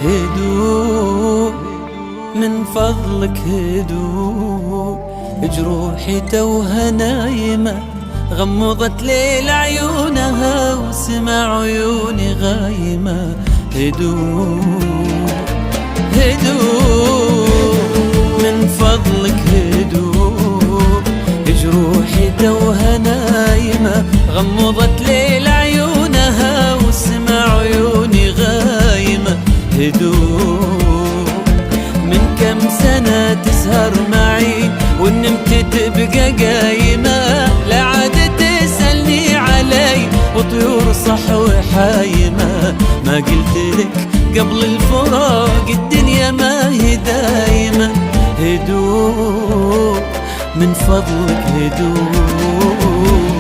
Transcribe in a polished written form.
هدوء من فضلك هدوء، جروحي توها نايمة غمضت ليل عيونها وسمع عيوني غايمة. هدوء هدوء من فضلك هدوء، جروحي توها نايمة غمضت ليل عيونها وسمع عيوني غايمة. هدوء من كم سنة تسهر معي ونمت تبقى قايمة، لا عاد تسألني علي وطيور صحوة حايمة. ما قلت لك قبل الفراق الدنيا ما هي دايمة. هدوء من فضلك هدوء.